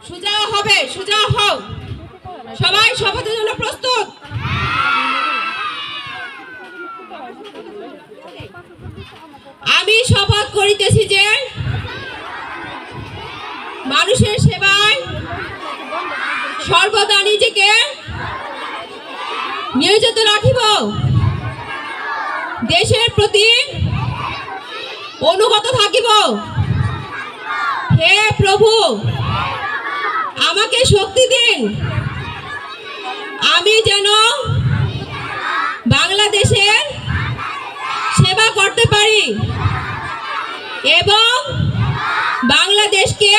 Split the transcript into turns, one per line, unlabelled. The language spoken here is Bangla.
সোজা হবে, সোজা হও। সবাই শপথের জন্য প্রস্তুত? আমি শপথ করিতেছি যে মানুষের সেবায় সর্বদা নিজেকে নিয়োজিত রাখিব, দেশের প্রতি অনুগত থাকিব। হে প্রভু, আমাকে শক্তি দিন, আমি যেন বাংলাদেশের সেবা করতে পারি এবং বাংলাদেশকে